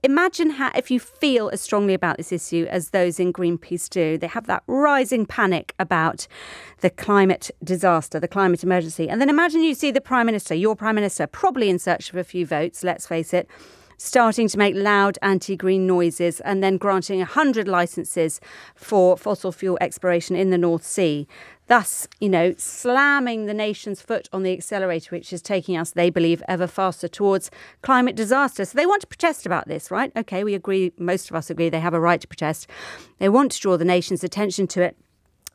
imagine how, if you feel as strongly about this issue as those in Greenpeace do, they have that rising panic about the climate disaster, the climate emergency. And then imagine you see the Prime Minister, your Prime Minister, probably in search of a few votes, let's face it, starting to make loud anti-green noises and then granting 100 licences for fossil fuel exploration in the North Sea. Thus, slamming the nation's foot on the accelerator, which is taking us, they believe, ever faster towards climate disaster. So they want to protest about this, right? OK, we agree. Most of us agree they have a right to protest. They want to draw the nation's attention to it.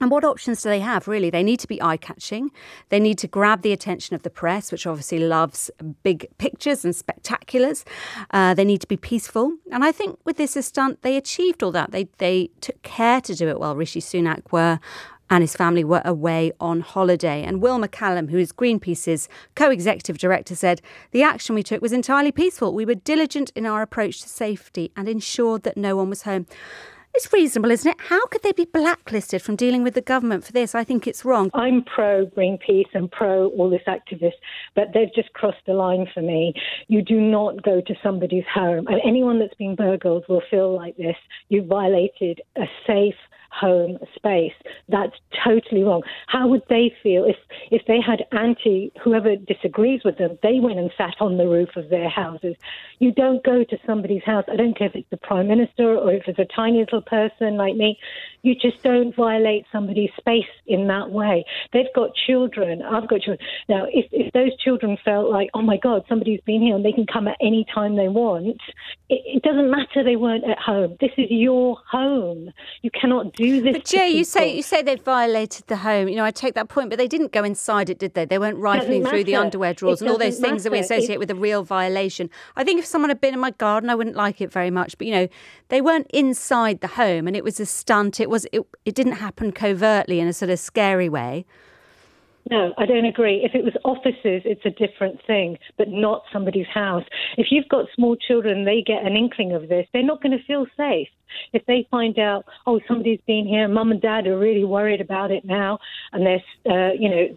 And what options do they have, really? They need to be eye-catching. They need to grab the attention of the press, which obviously loves big pictures and spectaculars. They need to be peaceful. And I think with this stunt, they achieved all that. They took care to do it while Rishi Sunak and his family were away on holiday. And Will McCallum, who is Greenpeace's co-executive director, said, the action we took was entirely peaceful. We were diligent in our approach to safety and ensured that no one was home. It's reasonable, isn't it? How could they be blacklisted from dealing with the government for this? I think it's wrong. I'm pro Greenpeace and pro all this activists, but they've just crossed the line for me. You do not go to somebody's home, and anyone that's been burgled will feel like this. You violated a safe home space. That's totally wrong. How would they feel if they had whoever disagrees with them, they went and sat on the roof of their houses? You don't go to somebody's house. I don't care if it's the Prime Minister or if it's a tiny little person like me. You just don't violate somebody's space in that way. They've got children. I've got children. Now, if those children felt like, oh my God, somebody's been here and they can come at any time they want, it doesn't matter they weren't at home. This is your home. You cannot do this. But Jay, you say they'd violated the home. I take that point, but they didn't go inside it, did they? They weren't rifling through the underwear drawers and all those things that we associate with a real violation. I think if someone had been in my garden, I wouldn't like it very much. But, they weren't inside the home and it was a stunt. It didn't happen covertly in a sort of scary way. No, I don't agree. If it was offices, it's a different thing, but not somebody's house. If you've got small children, they get an inkling of this, they're not going to feel safe. If they find out, oh, somebody's been here, mum and dad are really worried about it now, and they're,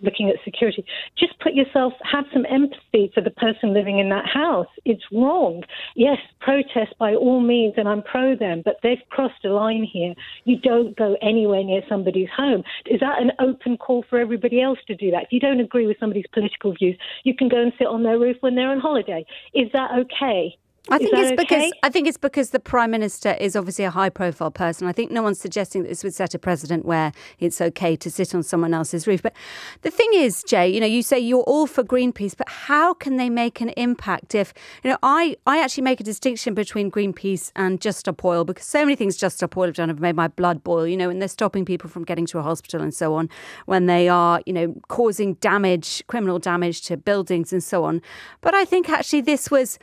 looking at security, just have some empathy for the person living in that house. It's wrong. Yes, protest by all means, and I'm pro them, but they've crossed a line here. You don't go anywhere near somebody's home. Is that an open call for everybody else to do that? If you don't agree with somebody's political views, you can go and sit on their roof when they're on holiday. Is that okay? I think it's because the Prime Minister is obviously a high-profile person. I think no one's suggesting that this would set a precedent where it's okay to sit on someone else's roof. But the thing is, Jay, you say you're all for Greenpeace, but how can they make an impact if, I actually make a distinction between Greenpeace and Just Stop Oil, because so many things Just Stop Oil have done have made my blood boil, and they're stopping people from getting to a hospital and so on, when they are, causing criminal damage to buildings and so on. But I think actually this was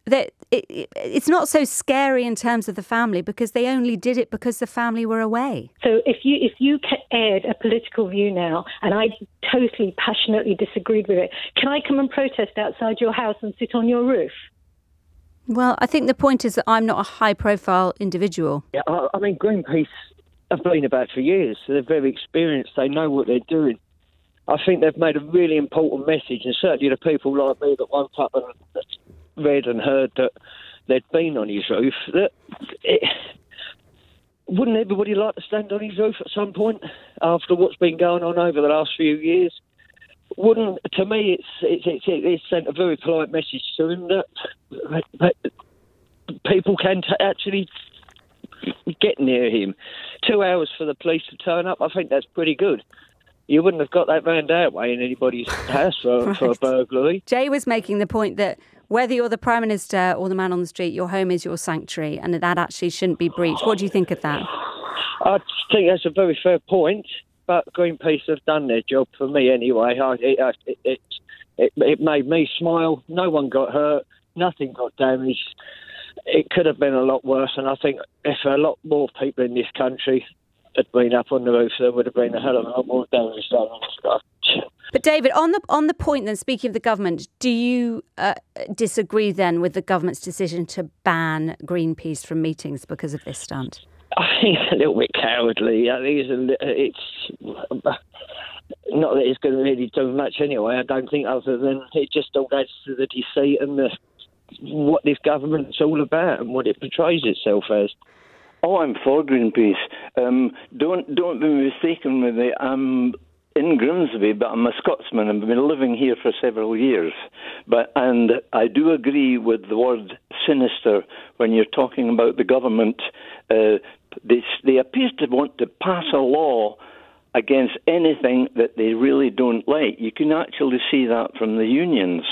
that it's not so scary in terms of the family because they only did it because the family were away. So if you aired a political view now, and I totally passionately disagreed with it, can I come and protest outside your house and sit on your roof? Well, I think the point is that I'm not a high-profile individual. Yeah, I mean, Greenpeace have been about for years, so they're very experienced. They know what they're doing. I think they've made a really important message, and certainly the people like me that woke up and read and heard that they'd been on his roof, wouldn't everybody like to stand on his roof at some point after what's been going on over the last few years? To me, it's sent a very polite message to him that people can actually get near him. 2 hours for the police to turn up, I think that's pretty good. You wouldn't have got that round our way in anybody's house for a burglary. Jay was making the point that whether you're the Prime Minister or the man on the street, your home is your sanctuary, and that actually shouldn't be breached. What do you think of that? I think that's a very fair point, but Greenpeace have done their job for me anyway. It made me smile. No one got hurt. Nothing got damaged. It could have been a lot worse, and I think if a lot more people in this country had been up on the roof, there would have been a hell of a lot more damage done and stuff. But David, on the point then, speaking of the government, do you disagree then with the government's decision to ban Greenpeace from meetings because of this stunt? I think it's a little bit cowardly. I think it's not that it's going to really do much anyway. I don't think, other than it just all adds to the deceit and the what this government's all about and what it portrays itself as. Oh, I'm for Greenpeace. Don't be mistaken with me. I'm in Grimsby, but I'm a Scotsman. I've been living here for several years. And I do agree with the word sinister when you're talking about the government. They appear to want to pass a law against anything that they really don't like. You can actually see that from the unions.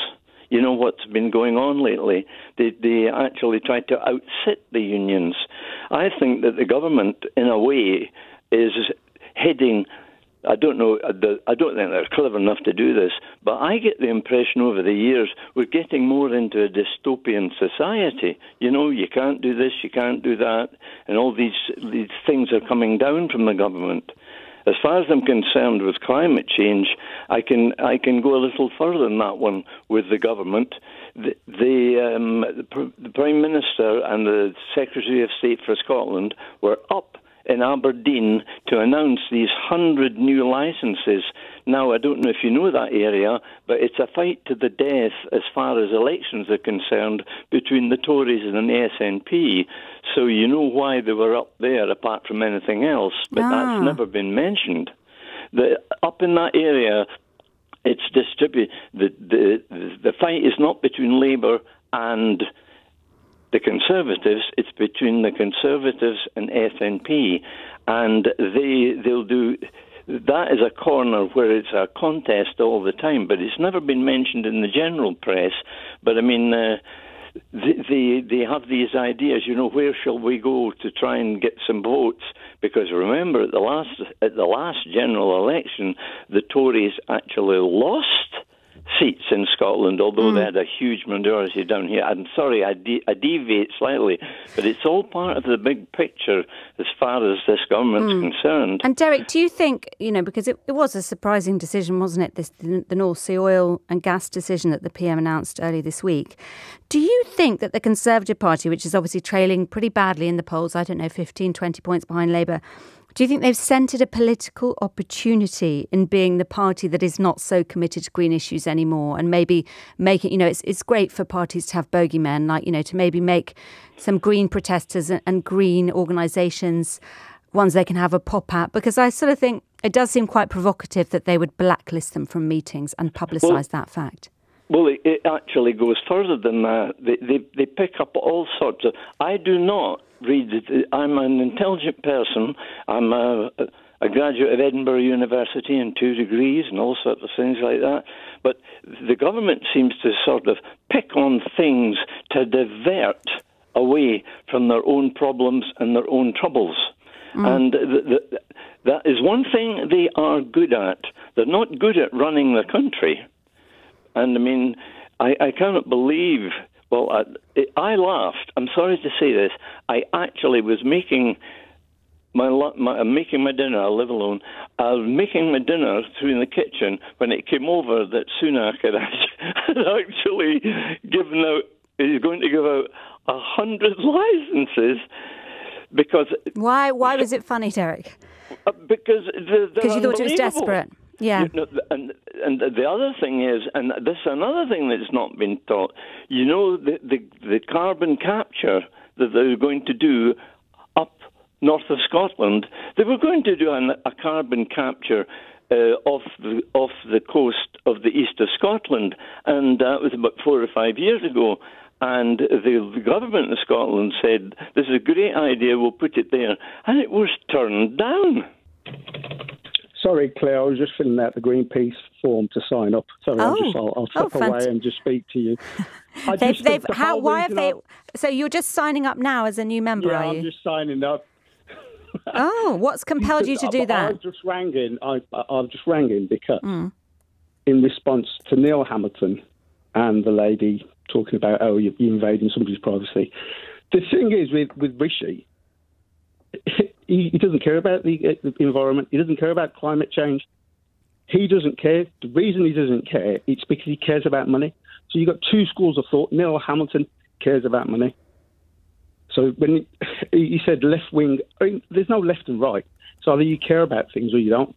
You know what's been going on lately. They actually try to outsit the unions. I think that the government, in a way, is heading... I don't think they're clever enough to do this, but I get the impression over the years we're getting more into a dystopian society. You know, you can't do this, you can't do that, and all these things are coming down from the government. As far as I'm concerned with climate change, I can go a little further than that one with the government. The Prime Minister and the Secretary of State for Scotland were up in Aberdeen to announce these 100 new licences. Now, I don't know if you know that area, but it's a fight to the death as far as elections are concerned between the Tories and the SNP. So you know why they were up there, apart from anything else, but that's never been mentioned. Up in that area, it's distributed. The fight is not between Labour and the Conservatives, it's between the Conservatives and SNP, and they'll do... That is a corner where it's a contest all the time, but it's never been mentioned in the general press. But I mean, they have these ideas, you know, where shall we go to try and get some votes? Because remember, at the last general election, the Tories actually lost seats in Scotland, although they had a huge majority down here. I'm sorry, I deviate slightly, but it's all part of the big picture as far as this government's concerned. And Derek, do you think, you know, because it was a surprising decision, wasn't it, the North Sea oil and gas decision that the PM announced earlier this week. Do you think that the Conservative Party, which is obviously trailing pretty badly in the polls, I don't know, 15, 20 points behind Labour, do you think they've scented a political opportunity in being the party that is not so committed to green issues anymore, and maybe make it, you know, it's great for parties to have bogeymen, like, you know, to maybe make some green protesters and green organisations ones they can have a pop at? Because I sort of think it does seem quite provocative that they would blacklist them from meetings and publicise that fact. Well, it actually goes further than that. They pick up all sorts of... I do not read it. I'm an intelligent person. I'm a graduate of Edinburgh University and 2 degrees and all sorts of things like that. But the government seems to sort of pick on things to divert away from their own problems and their own troubles. And that is one thing they are good at. They're not good at running the country. And I mean, I cannot believe... Well, I laughed. I'm sorry to say this. I actually was making my dinner. I live alone. I was making my dinner through the kitchen when it came over that Sunak had actually given out. He's going to give out 100 licences because. Why was it funny, Derek? Because you thought it was desperate. Yeah. You know, and the other thing is, and this is another thing that's not been taught, you know, the carbon capture that they're going to do up north of Scotland, they were going to do a carbon capture off the coast of the east of Scotland, and that was about 4 or 5 years ago. And the government of Scotland said, this is a great idea, we'll put it there. And it was turned down. Sorry, Claire, I was just filling out the Greenpeace form to sign up. Sorry, I'll step away and just speak to you. Why have they... So you're just signing up now as a new member, are you? Yeah, I'm just signing up. What's compelled you to do that? I've just rang in because in response to Neil Hamilton and the lady talking about, you're invading somebody's privacy. The thing is with Rishi... He doesn't care about the environment. He doesn't care about climate change. He doesn't care. The reason he doesn't care, it's because he cares about money. So you've got two schools of thought. Neil Hamilton cares about money. So when he said left wing, I mean, there's no left and right. So either you care about things or you don't.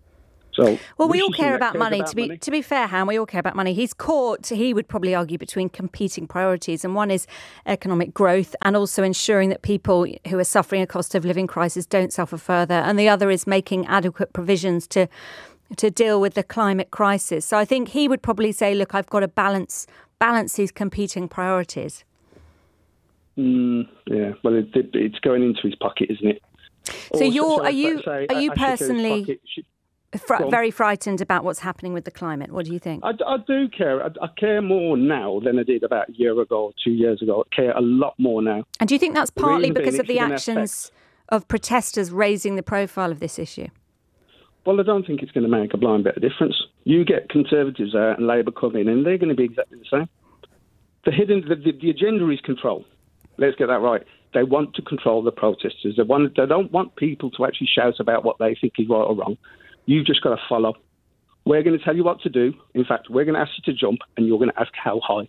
So, well, we all Rishi care Sunak about cares money. about money. To be fair, Han, we all care about money. He's caught, he would probably argue, between competing priorities. And one is economic growth and also ensuring that people who are suffering a cost of living crisis don't suffer further. And the other is making adequate provisions to deal with the climate crisis. So I think he would probably say, look, I've got to balance these competing priorities. Yeah, well, it's going into his pocket, isn't it? So are you personally very frightened about what's happening with the climate? What do you think? I do care. I care more now than I did about a year ago, 2 years ago. I care a lot more now. And do you think that's partly because of the actions of protesters raising the profile of this issue? Well, I don't think it's going to make a blind bit of difference. You get Conservatives out and Labour come in, and they're going to be exactly the same. The agenda is control. Let's get that right. They want to control the protesters. They don't want people to actually shout about what they think is right or wrong. You've just got to follow. We're going to tell you what to do. In fact, we're going to ask you to jump, and you're going to ask how high.